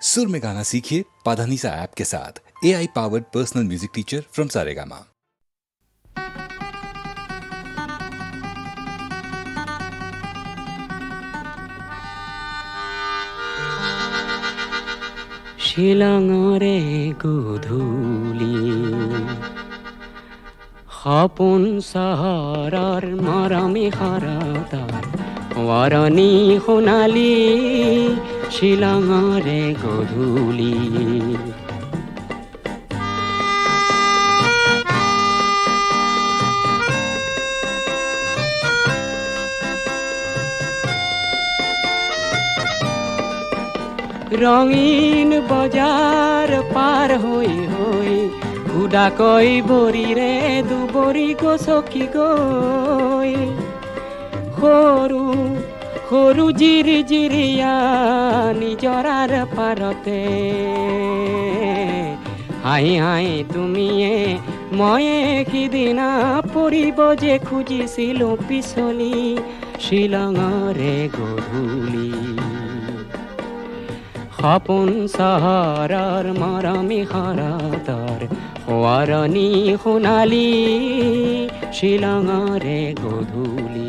सुर में गाना सीखिए पाधानीसा ऐप के साथ। AI powered personal music teacher from Saregama. শিলঙৰে গধূলি সপোন চহৰৰ মৰমী শৰতৰ ৱৰণী সোণালী শিলঙৰে গধূলি ৰঙীন বজাৰ পাৰ হৈ হৈ উদাকৈ বৰিৰে দুবৰি গছকি গৈ সৰু সৰু জিৰিজিৰিয়া নিজৰাৰ পাৰতে হাঁহি হাঁহি তুমিয়ে ময়ে সিদিনা পৰিব যে খুজিছিলোঁ পিছলি শিলঙৰে গধূলি সপোন চহৰৰ মৰমী শৰতৰ সোঁৱৰণী সোণালী শিলঙৰে গধূলি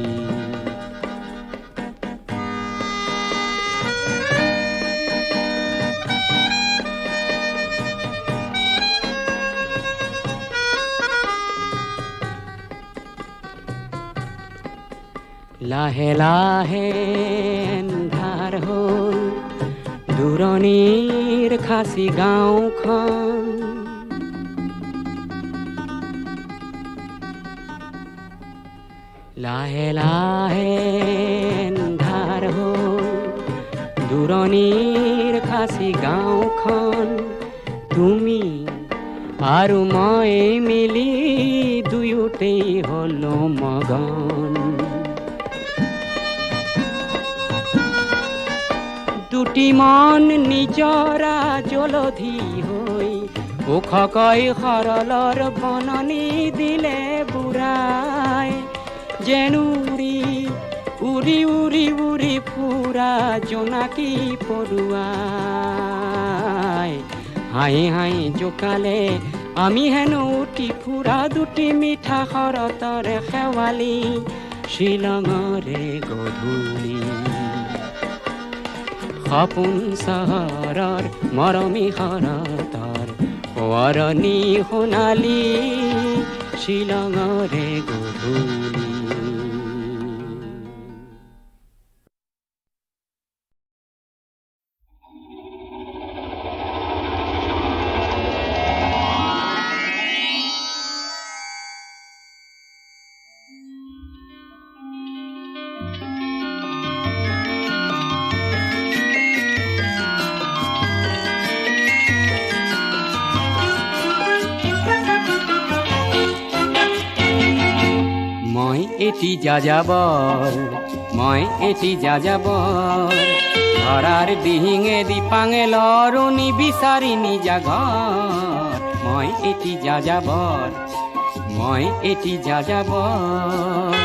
লাহে লাহে এন্ধাৰ হ'ল দূৰণিৰ খাচী গাঁওখন লাহে লাহে এন্ধাৰ হ'ল দূৰণিৰ খাচী গাঁওখন তুমি আৰু মই মিলি দুয়োতেই হ'লো মগন দুটি মন নিজৰা জলধি হৈ ওখকৈ সৰলৰ বননি দিলে বুঢ়াই যেন উৰি উৰি উৰি উৰি ফুৰা জোনাকী পৰুৱাই হাঁহি হাঁহি জোকালে আমি হেনো উঠি ফুৰা দুটি মিঠা শৰতৰ শেৱালি শিলঙৰে গধূলি সপোন চহৰৰ মৰমী শৰতৰ সোঁৱৰণী সোণালী শিলঙৰে গধূলি এটি যাযাবৰ মই এটি যাযাবৰ ধৰাৰ দিহিঙে দিপাঙে লৰণি বিচাৰি নিজা ঘৰ মই এটি যাযাবৰ মই এটি যাযাবৰ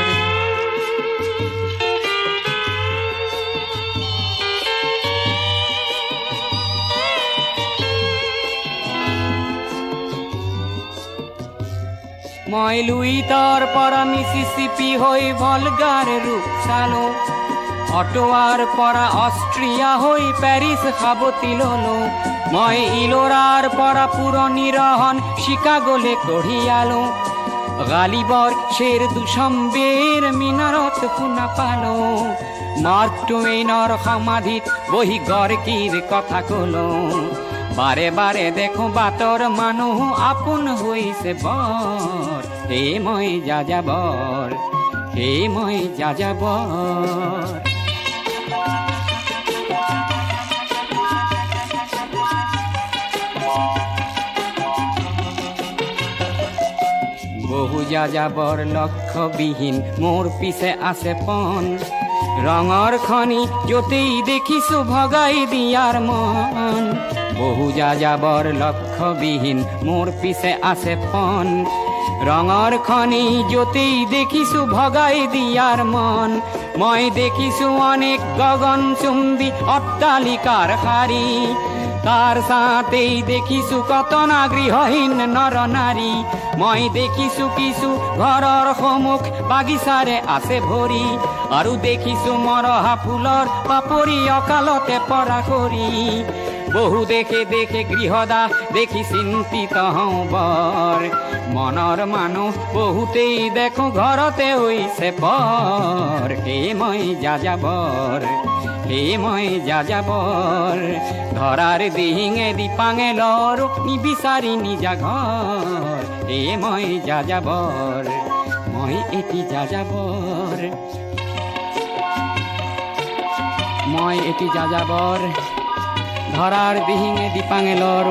মই লুইতৰ পৰা মিছিছিপি হৈ ভলগাৰ ৰূপ চালো অটোৱাৰ পৰা অষ্ট্ৰিয়া হৈ পেৰিছ সাৱটি ললো মই ইলোৰাৰ পৰা পুৰণি ৰহন চিকাগোলে কঢ়িয়ালো গালিবৰ শ্বেৰ দুচম্বেৰ মিনাৰত শুনা পালো মাৰ্ক টুৱেইনৰ সমাধিত বহি গৰ্কিৰ কথা কলো বাৰে বাৰে দেখো বাটৰ মানুহ আপোন হৈছে বৰ হে মই যাযাবৰ হে মই যাযাবৰ বহু যাযাবৰ লক্ষ্যবিহীন মোৰ পিছে আছে পণ ৰঙৰ খনি য'তেই দেখিছো ভগাই দিয়াৰ মন বহু যাযাবৰ লক্ষ্যবিহীন মোৰ পিছে আছে পণ ৰঙৰ খনি য'তেই দেখিছো ভগাই দিয়াৰ মন মই দেখিছো অনেক গগন চুম্বী অট্টালিকাৰ শাৰী তাৰ সাথেই দেখিছো কত না গৃহহীন নৰ নাৰী মই দেখিছো কিছু ঘৰৰ সন্মুখ বাগিচাৰে আছে ভৰি আৰু দেখিছো মৰহা ফুলৰ পাপৰি অকালতে পৰা কৰি বহু দেখে দেখে গৃহদাহ দেখি চিন্তিত হওঁ বৰ মনৰ মানুহ বহুতেই দেখো ঘৰতে হৈছে পৰ হে মই যাযাবৰ হে মই যাযাবৰ ধৰাৰ দিহিঙে দিপাঙে লৰ নিবিচাৰি নিজা ঘৰ হে মই যাযাবৰ মই এটি যাযাবৰ মই এটি যাযাবৰ ধৰাৰ দিহিঙে দিপাঙে লৰ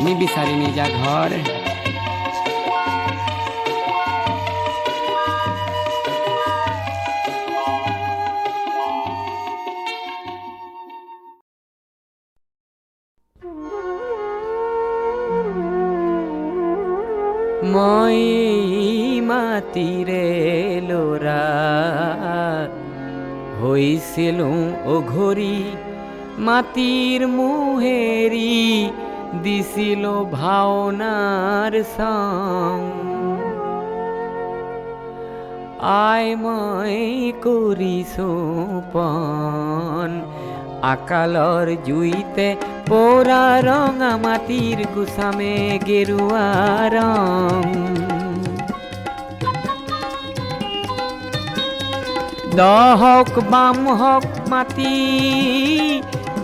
নিবিচাৰি নিজা ঘৰ মই মাতিৰে ল'ৰা হৈছিলো অঘৰী মাটিৰ মোহেৰি দিছিল ভাওনাৰ সং আই মই কৰিছো পন আকালৰ জুইতে পৰা ৰঙা মাটিৰ কুচামে গেৰুৱা ৰং দহক বাম হক মাটি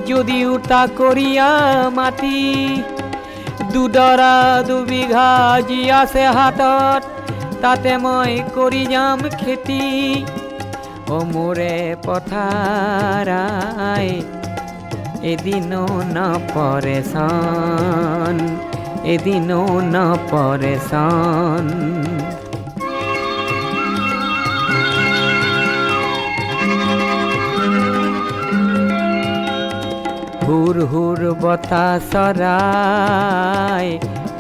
যদিও তাকৰীয়া মাটি দুডৰা দুবিঘা যি আছে হাতত তাতে মই কৰি যাম খেতি ও মোৰে পথাৰাই এদিনো নপৰে চন এদিনো নপৰে চন হুৰ হুৰ বতাহ চৰাই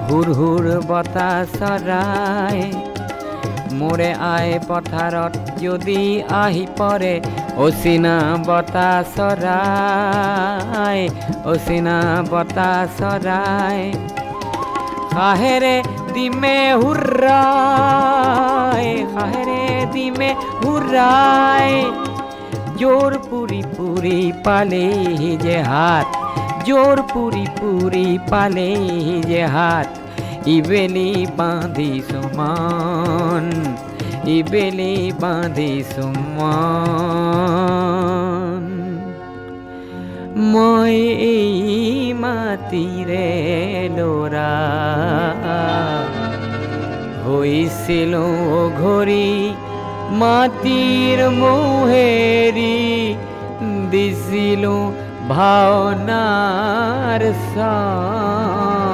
হুৰ হুৰ বতাহ চৰাই মোৰে আই পথাৰত যদি আহি পৰে অচিনা বতাহ চৰাই অচিনা বতাহ চৰাই কাহেৰে দিমে হুৰাই কাহেৰে দিমে হুৰাই জোর পুরি পুরি পালে যে হাত জোর পুরি পুরি পালে যে হাত ইবেলি বাঁধি সুমন ইবেলি বাঁধি সুমন মই এই মাটিৰে ল'ৰা হৈছিলো ঘড়ী মাটিৰ মোহেৰি দিছিলো ভাওনাৰ সং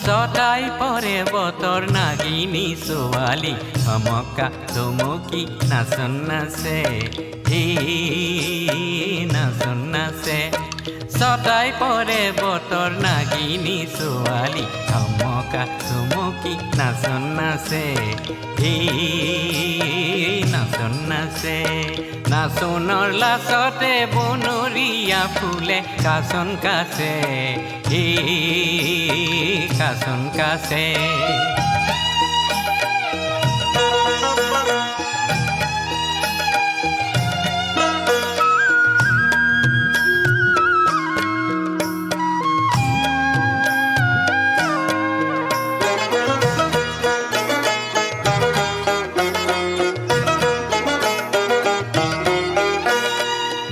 ছটাই পৰে বতৰ নাগিনী ছোৱালী ধমকা ধমকি নাচন নাচে হে নাচন নাচে ছটাই পৰে বতৰ নাগিনী ছোৱালী ধমকা ধমকি নাচন নাচে হে নাচন নাচে নাচনৰ লাচতে বনৰীয়া ফুলে কাচন কাছে হে কাচন কাছে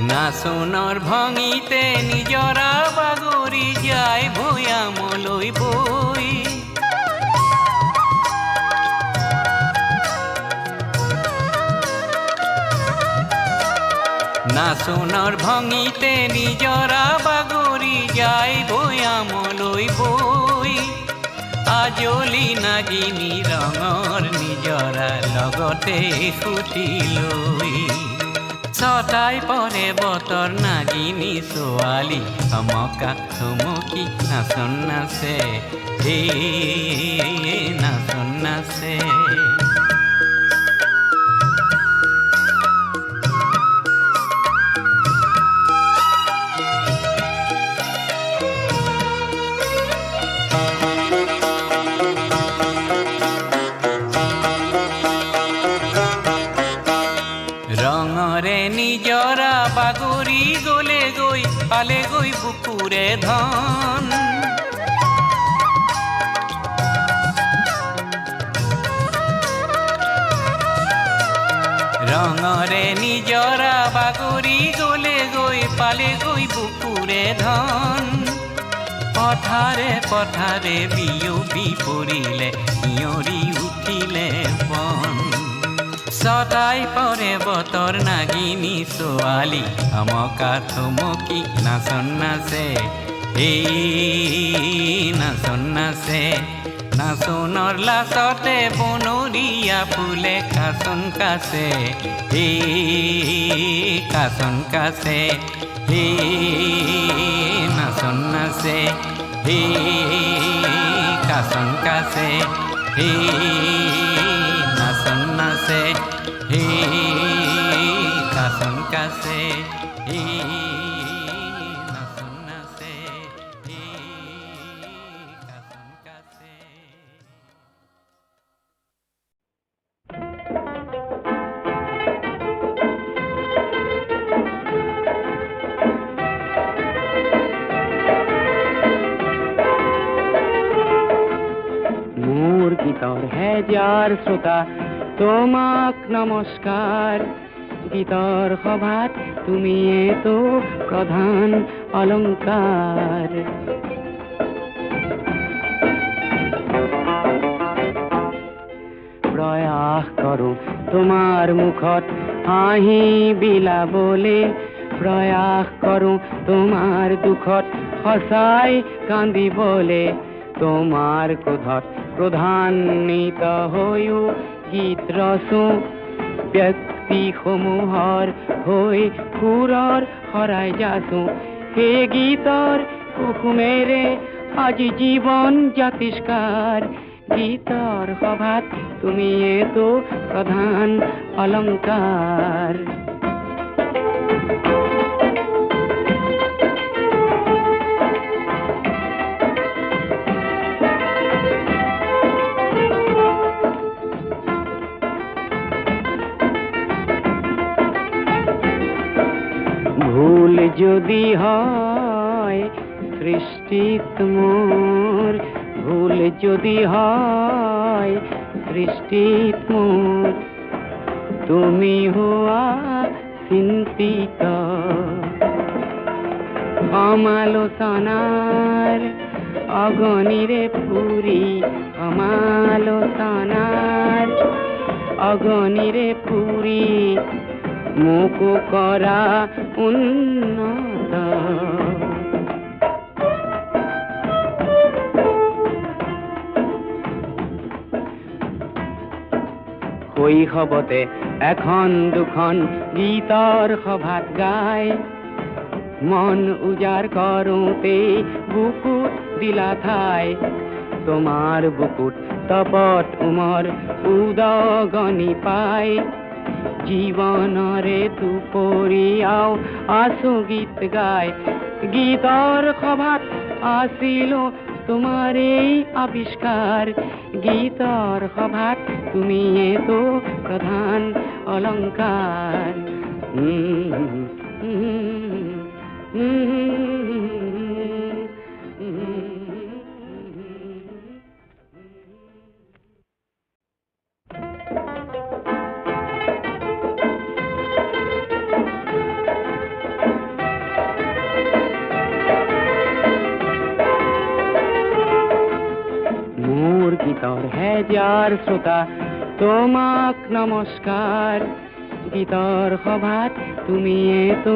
নাচনৰ ভঙিতে নিজৰা বাগৰি যায় ভৈয়ামলৈ বৈ নাচনৰ ভঙিতে নিজৰা বাগৰি যায় ভৈয়ামলৈ বৈ আজলি নাগিনী ৰঙৰ নিজৰা লগতে সুতি লৈ ছটাই পৰে বতৰ নাগিনী ছোৱালী থমকা থমকি নাচন নাচে হে নাচন নাচে ৰঙৰে নিজৰা বাগৰি গলে গৈ পালে গৈ বুকুৰে ধন ৰঙৰে নিজৰা বাগৰি গলে গৈ পালে গৈ বুকুৰে ধন পথাৰে পথাৰে বিয়পি পৰিলে ইয়ৰি উঠিলে বন ছটাই পৰে বতৰ নাগিনী ছোৱালী থমকা থমকি নাচন নাচে নাচন নাচে নাচনৰ লাচতে বনৰীয়া ফুলে কাচন কাচে কাচন কাচে নাচন নাচে কাচন কাচে নাচন নাচে কাচন কাচে নাচন নাচে কাচন কাচে মোর গীতর হেজার শ্রোতা তোমাক নমস্কার গীতর সভাত তুমি তো প্রধান অলংকার প্রয়াস করো তোমার মুখত হাঁহি বিলাবলে প্রয়াস করো তোমার দুখত সঁচাই কান্দিবলে তোমার ক্ৰোধত ক্ৰোধান্বিত হৈও গীত ৰচো ব্যক্তিসমূহৰ হৈ সুৰৰ শৰাই যাচো সেই গীতৰ কুসুমেৰে আজি জীৱন জাতিষ্কাৰ গীতৰ সভাত তুমিয়েতো প্ৰধান অলংকাৰ ভুল যদি হয় সৃষ্টিত মোৰ ভুল যদি হয় সৃষ্টিত মোৰ তুমি হোৱা চিন্তিত সমালোচনাৰ অগণিৰে পুৰি সমালোচনাৰ অগণিৰে পুৰি মোকো কৰা উন্নত শৈশৱতে এখন দুখন গীতৰ সভাত গাই মন উজাৰ কৰোঁতে বুকুত দিলা ঠাই তোমাৰ বুকুত তপত উমৰ উদগনি পাই জীৱনৰে দুপৰীয়াও আছো গীত গাই গীতৰ সভাত আছিলো তোমাৰ এই আবিষ্কাৰ গীতৰ সভাত তুমিয়েতো প্ৰধান অলংকাৰ গীতৰ হেজাৰ শ্ৰোতা তোমাক নমস্কাৰ গীতৰ সভাত তুমিয়েতো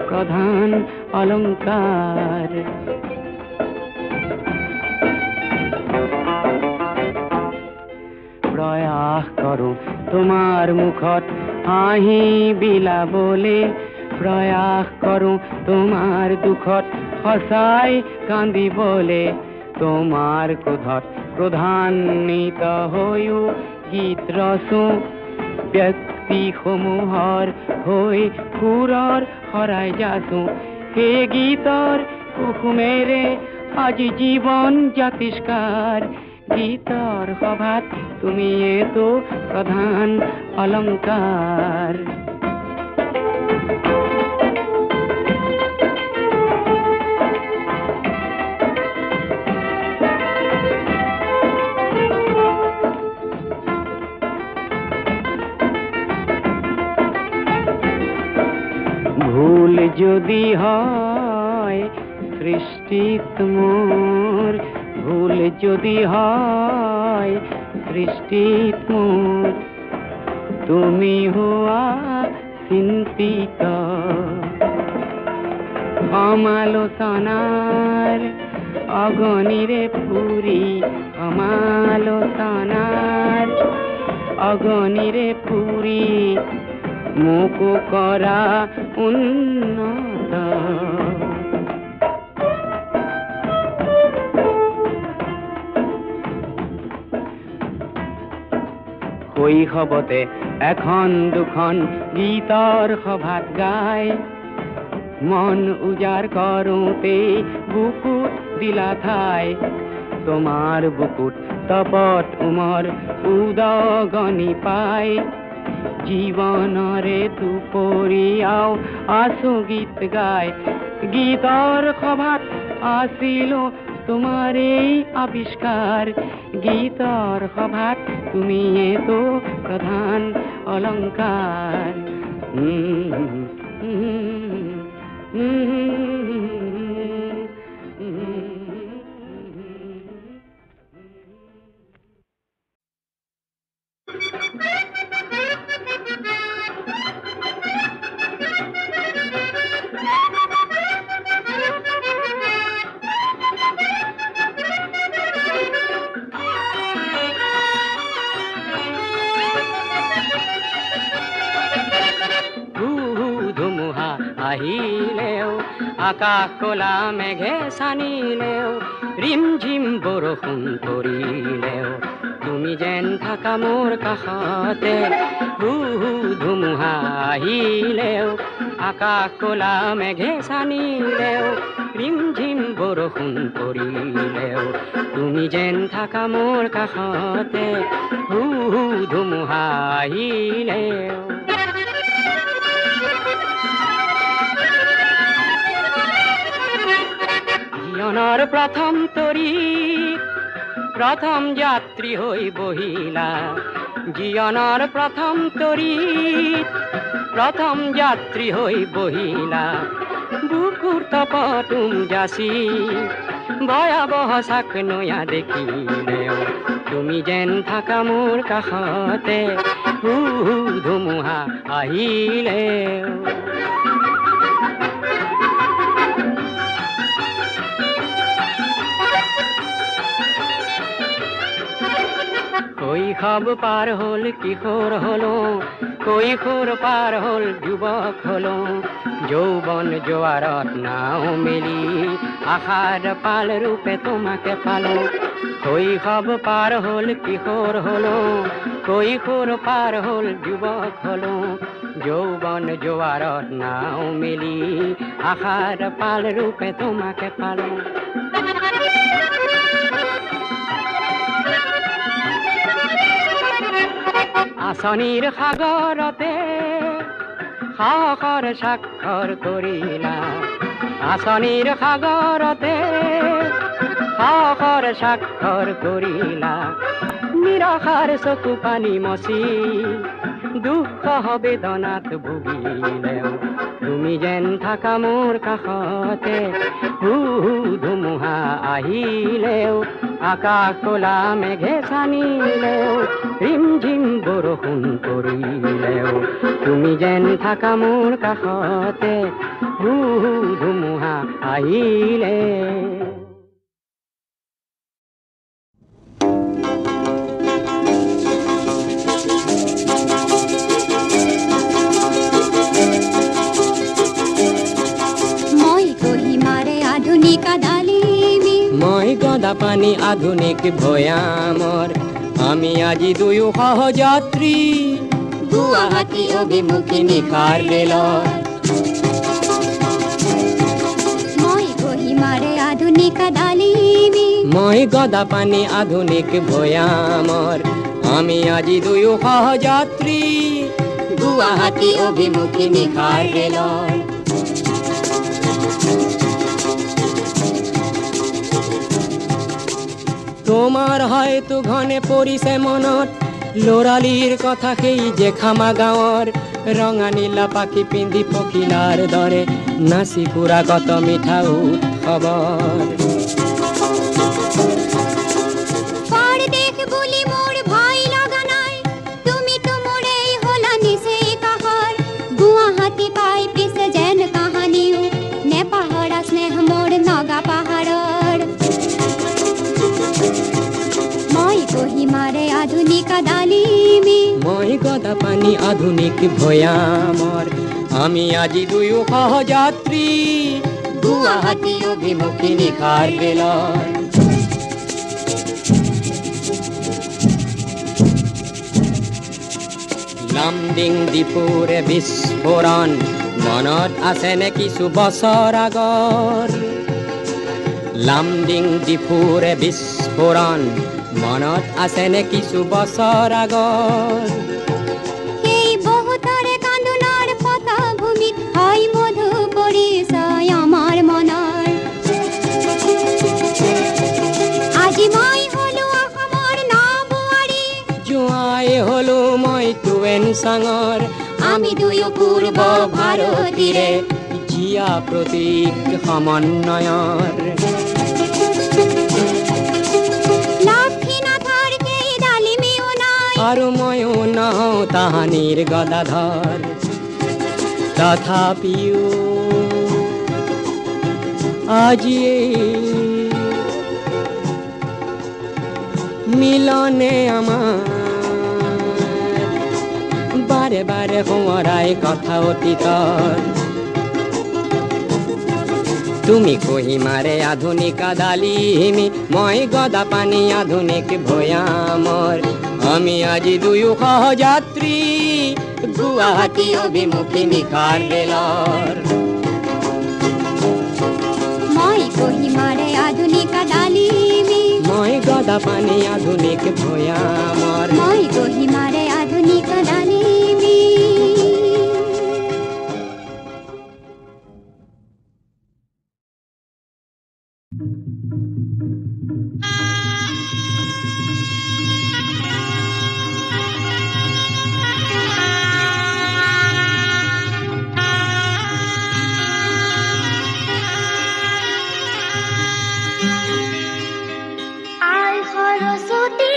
প্ৰধান অলংকাৰ। প্ৰয়াস কৰোঁ তোমাৰ মুখত হাঁহি বিলাবলে, প্ৰয়াস কৰোঁ তোমাৰ দুখত সঁচাই কান্দিবলে, তোমাৰ ক্ৰোধত ক্ৰোধান্বিত হৈও গীত ৰচো, ব্যক্তিসমূহৰ হৈ সুৰৰ শৰাই যাচো, সেই গীতৰ কুসুমেৰে আজি জীৱন জাতিষ্কাৰ। গীতৰ সভাত তুমিয়েতো প্ৰধান অলংকাৰ। ভুল যদি হয় সৃষ্টিত মোৰ, ভুল যদি হয় সৃষ্টিত মোৰ, তুমি হোৱা চিন্তিত সমালোচনাৰ অগণিৰে পুৰি, সমালোচনাৰ অগণিৰে পুৰি মোকো কৰা উন্নত। শৈশৱতে এখন দুখন গীতৰ সভাত গাই, মন উজাৰ কৰোঁতে বুকুত দিলা ঠাই, তোমাৰ বুকুত তপত উমৰ উদগনি পাই, জীৱনৰে দুপৰীয়াও আছো গীত গাই। গীতৰ সভাত আছিলো তোমাৰেই আৱিষ্কাৰ, গীতৰ সভাত তুমিয়েতো প্ৰধান অলংকাৰ। ধুমুহা আহিলেও, আকাশ কলা মেঘে ছানিলেও, ৰিমঝিম বৰষুণ পৰিলেও, তুমি যেন থাকা মোৰ কাষতে। ধুমুহা আহিলেও, আকাশ কলা মেঘে ছানিলেও, ৰিমঝিম বৰষুণ পৰিলেও, তুমি যেন থাকা মোৰ কাষতে। ধুমুহা আহিলেও। জীৱনৰ প্ৰথম তৰি, প্ৰথম যাত্ৰী হৈ বহিলা, জীৱনৰ প্ৰথম তৰি, প্ৰথম যাত্ৰী হৈ বহিলা, বুকুৰ তপতুম যাচি, ভয়াৱহ চাক নয়া দেখিলেও, তুমি যেন থাকা মোৰ কাষতে। ধুমুহা আহিলেও। শৈশৱ পাৰ হ'ল কিশোৰ হলো, কৈশোৰ পাৰ হ'ল যুৱক হলো, যৌৱন জোৱাৰত নাও মেলি, আশাৰ পাল ৰূপে তোমাকে পালো। শৈশৱ পাৰ হ'ল কিশোৰ হলো, কৈশোৰ পাৰ হ'ল যুৱক হলো, যৌৱন জোৱাৰত নাও মেলি, আশাৰ পাল ৰূপে তোমাকে পালো। আঁচনিৰ সাগৰতে সাহসৰ স্বাক্ষৰ কৰিলা, আঁচনিৰ সাগৰতে সাহসৰ স্বাক্ষৰ কৰিলা, নিৰাশাৰ চকু পানী মচি, দুখ বেদনাত ভুগিলেও, তুমি যেন থাকা মোৰ কাষতে। ধুমুহা আহিলেও, আকাশ তোলা মেঘে ছানিলেও ৰিমঝিম বৰষুণ পৰিলেও তুমি যেন থাকা মোৰ কাষতে হু হু ধুমুহা আহিলে। মই গদা পানী আধুনিক ভৈয়ামৰ আমি আজি দুয়ো সহযাত্ৰী গুৱাহাটী অভিমুখী নিশাৰ ৰেলৰ। মই কহিমাৰে আধুনিক ডালিমী মই গদা পানী আধুনিক ভৈয়ামৰ আমি আজি দুয়ো সহযাত্ৰী গুৱাহাটী অভিমুখী নিশাৰ ৰেলৰ। তোমাৰ হয়তো ঘনে পৰিছে মনত ল'ৰালিৰ কথা সেই জেখামা গাঁৱৰ ৰঙা নীলা পাখি পিন্ধি পখিলাৰ দৰে নাচি ফুৰা কত মিঠা উৎসৱৰ। পৰদেশ বুলি মোৰ ভয় লগা নাই, তুমিতো মোৰেই হলা নিচেই কাষৰ। গুৱাহাটী পাই পিছে যেন কাহানিও নেপাহৰা স্নেহ মোৰ নগা পাহাৰৰ। মই কহিমাৰে আধুনিক ডালিমী মই গদা পানী আধুনিক ভৈয়ামৰ আমি আজি দুয়ো সহযাত্ৰী গুৱাহাটী অভিমুখী নিশাৰ ৰেলৰ। লামডিং ডিপুৰে বিস্ফোৰণ মনত আছে নে কিছু বছৰ আগৰ। লামডিং ডিপুৰে বিস্ফোৰণ মনত আছে নে কিছু বছৰ আগৰ। সেই বহুতৰে কান্দোনৰ পটভূমিত হয় মধু পৰিচয় আমাৰ মনৰ। আজি মই হলো অসমৰ নবোৱাৰী, জোঁৱাই হলো মই টুৱেন চাঙৰ আমি দুয়ো পূৰ্ব ভাৰতীৰে জীয়া প্ৰতীক সমন্বয়ৰ। লক্ষ্মীনাথৰ সেই ডালিমীও নাই আৰু ময়ো নহওঁ তাহানিৰ গদাধৰ। তথাপিও আজি মিলনে আমাৰ বাৰে বাৰে সোঁৱৰাই কথা অতীতৰ। তুমি কহিমাৰে আধুনিক ডালিমী মই গদা পানী আধুনিক ভৈয়ামৰ আমি আজি দুয়ো সহযাত্ৰী গুৱাহাটী অভিমুখী নিশাৰ ৰেলৰ। মই কহিমাৰে আধুনিক ডালিমী মই গদা পানী আধুনিক ভৈয়ামৰ মই কহিমাৰে আধুনিক ডালিমী। আই সৰস্বতী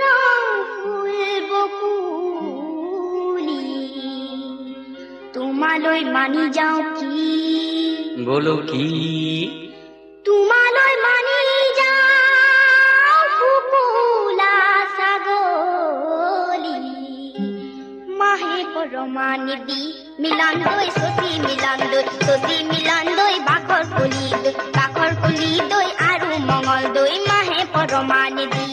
ৰং ফুল বকুলি তোমালৈ মানি যাওঁ কি বলো কি তোমালৈ মানি যাওঁ ফুপুলা ছাগলী মাহে পৰমানিদি মিলান দৈ সতী মিলান দৈ সতী মিলান দৈ বাখৰ কলি দৈ আৰু মঙল দৈ মাহে পৰমানিদি।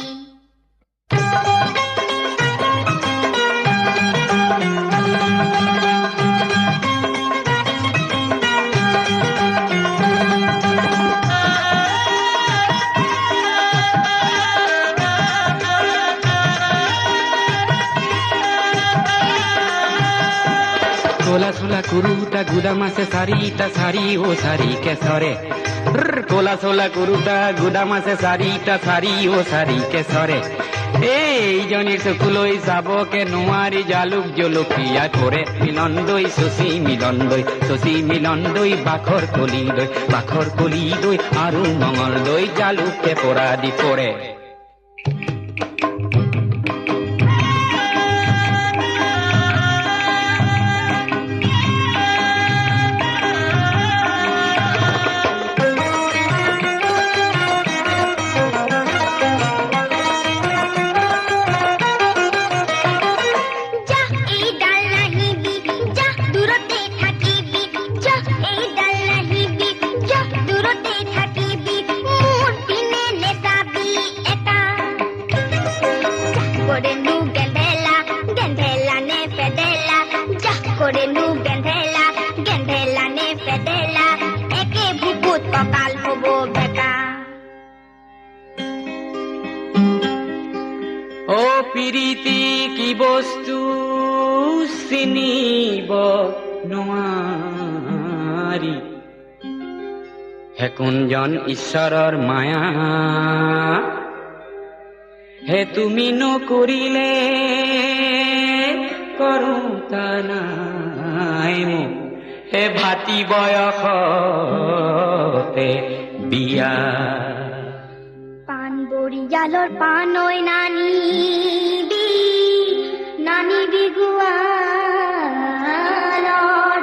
কোলা সোলা কুরুটা গুদা মাসে সারিটা সারি ও সারি কেসরে। কোলা সোলা কুরুটা গুদা মাসে সারিটা সারি ও সারি কেসরে। এইজনী চকুলৈ যাবকে নোৱাৰি জালুক জলকীয়া কৰে মিলন দৈ শশী মিলন দৈ শশী মিলন দৈ বাখৰ কলি দৈ আৰু মঙল দৈ জালুকে পৰা দি পৰে। প্ৰীতি কি বস্তু চিনিব নোৱাৰি, হে কোনজন ঈশ্বৰৰ মায়া, হে তুমি নকৰিলে কৰোতা নাই মোক, হে ভাতি বয়সতে বিয়া। পান বৰিয়ালৰ পানৈ নানিবি গুৱাৰৰ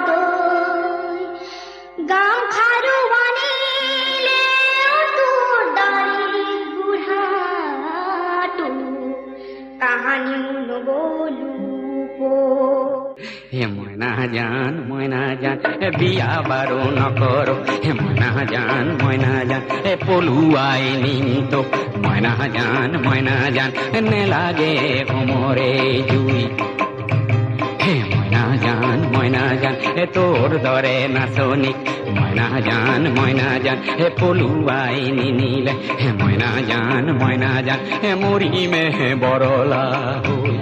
দৈ, গামখাৰু আনিলে তোৰ দাড়ি বুঢ়াটো, কাহানিও নগলো হে মইনা জান হে বিয়া বাৰু নকৰো, হে মইনা জান হে পলুৱাই নিতো, মইনা জান নেলাগে সমৰে জুই, হে মইনা জান হে তোৰ দৰে নাচনিক, মইনা জান হে পলুৱাই নিনিলে, হে মইনা জান হে মৰিমে বৰলা হৈ।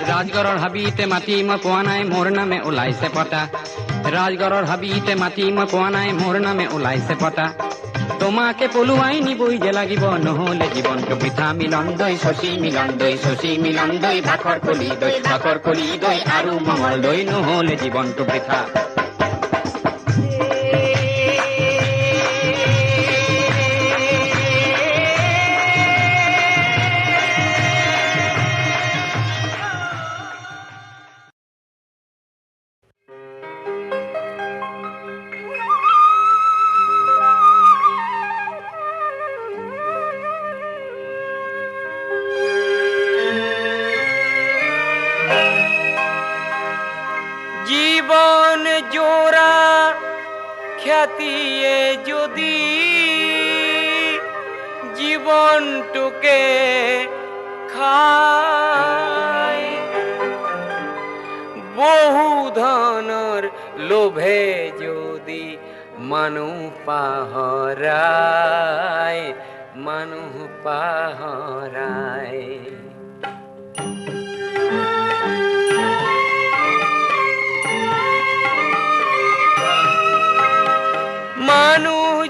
ৰাজগড়ৰ হাবিতে মাতি মই পোৱা নাই, মোৰ নামে ওলাইছে পতা, ৰাজগড়ৰ হাবিতে মাতি মই পোৱা নাই, মোৰ নামে ওলাইছে পতা, তোমাকে পলুৱাই নিবই যে লাগিব, নহলে জীৱনটো বৃথা। মিলন দৈ শশী মিলন দৈ ভাখৰ কলি দৈ আৰু মঙল দৈ, নহলে জীৱনটো বৃথা। জীবন জোড়া খ্যাতিয়ে যদি জীবনটুকে খায়, বহু ধনৰ লোভে যদি মানুহ পাহৰায়, মানুহ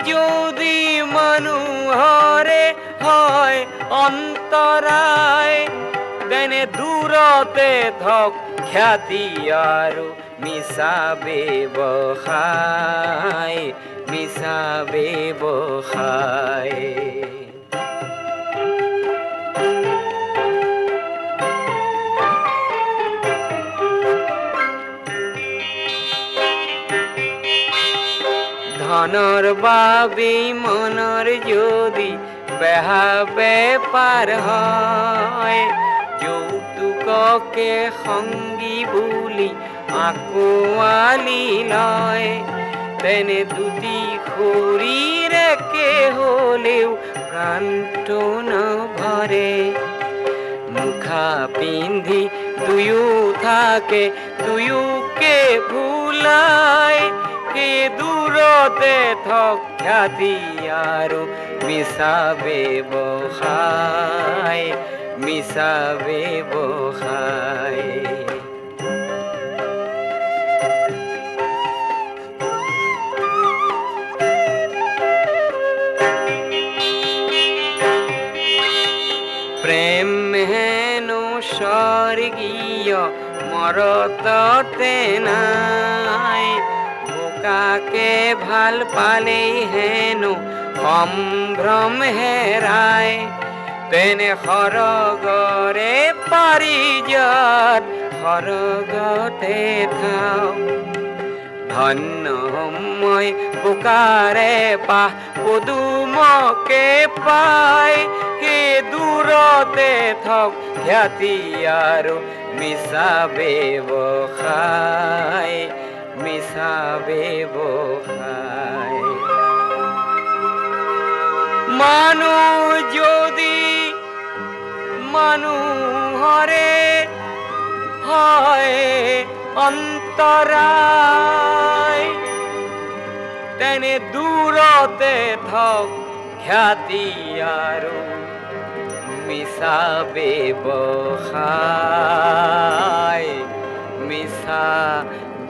যদি মানুহৰে হয় অন্তৰায়, তেনে দূৰতে থক খ্যাতি আৰু মিছা ব্যৱসায়। ধনৰ বাবে মনৰ যদি বেহা বেপাৰ হয়, যৌতুককে সংগী বুলি আকোৱালি লয় তেনে দুটি শৰীৰ একে হ'লেও প্ৰাণটো নভৰে মুখা পিন্ধি দুয়ো থাকে দুয়োকে ভুলায় সেই দূৰতে থক খ্যাতি আৰু মিছা ব্যৱসায় মিছা ব্যৱসায় প্ৰেম হেনো স্বৰ্গীয় মৰততে নাই বোকাকে ভাল পালেই হেনো সম্ভ্ৰম হেৰাই তেনে সৰগৰে পাৰিজাত সৰগতে থাও ধন্য মই বোকাৰে পাহ পদুমকে পাই সেই দূৰতে থক খ্যাতি আৰু মিছা ব্যৱসায় মিছা ব্যৱসায় মানুহ যদি মানুহৰে হয় অন্তৰায় তেনে দূৰতে থক খ্যাতি আৰু মিছা ব্যৱসায় মিছা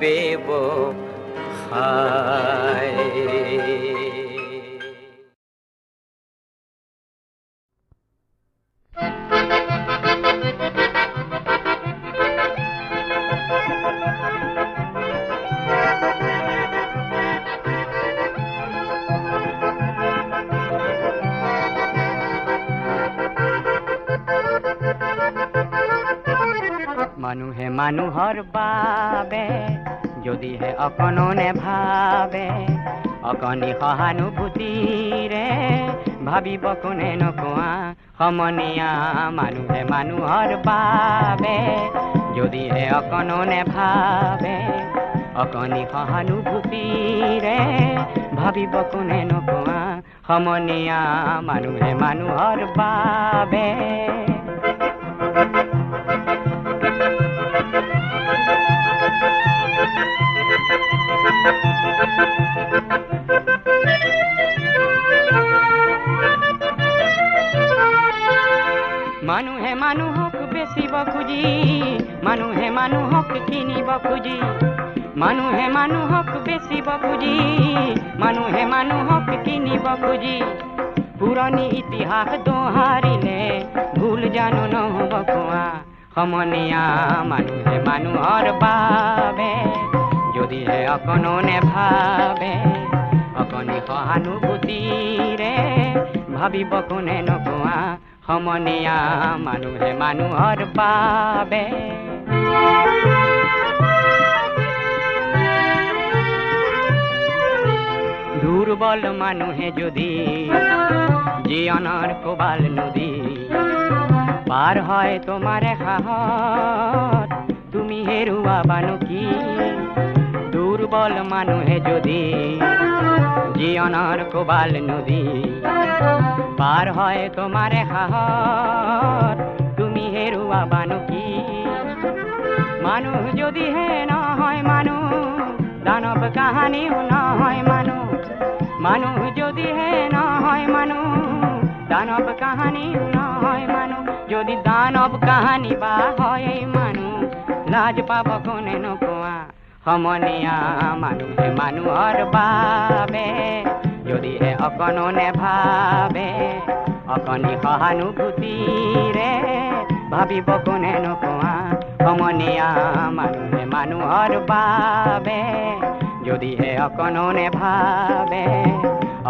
ব্যৱসায় মানুহে মানুহৰ বাবে যদিহে অকণো নেভাবে অকণি সহানুভূতিৰে ভাবিব কোনে নকোৱা সমনীয়া মানুহে মানুহৰ বাবে যদিহে অকণো নেভাবে অকণি সহানুভূতিৰে ভাবিব কোনে নকোৱা সমনীয়া মানুহে মানুহৰ বাবে মানুহে মানুহক বেচিব খুজি মানুহে মানুহক কিনিব খুজি মানুহে মানুহক বেচিব খুজি মানুহে মানুহক কিনিব খুজি পুৰণি ইতিহাস দোহাৰিলে ভুল জানো নহ'ব কোৱা সমনীয়া মানুহে মানুহৰ বাবে যদিহে অকণো নেভাবে অকণি সহানুভূতিৰে ভাবিব কোনে নকোৱা সমনীয়া মানুহে মানুহৰ বাবে দুৰ্বল মানুহে যদি জীৱনৰ কোবাল নদী পাৰ হয় তোমাৰে সাহত তুমি হেৰুৱাবানো কি দুৰ্বল মানুহে যদি জীৱনৰ কোবাল নদী পাৰ হয় তোমাৰে সাহত তুমি হেৰুৱাবানো কি মানুহ যদিহে নহয় মানুহ দানৱ কাহানিও নহয় মানুহ মানুহ যদিহে নহয় মানুহ দানৱ কাহানিও নহয় মানুহ যদি দানৱ কাহানি বা হয় মানুহ লাজ পাব কোনে নকোৱা সমনীয়া মানুহে মানুহৰ বাবে যদিহে অকণো নেভাবে অকণি সহানুভূতিৰে ভাবিব কোনে নকোৱা সমনীয়া মানুহে মানুহৰ বাবে যদিহে অকণো নেভাবে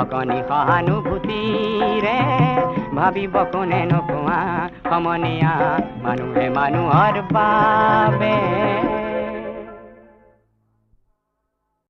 অকণি সহানুভূতিৰে ভাবিব কোনে নকোৱা সমনীয়া মানুহে মানুহৰ বাবে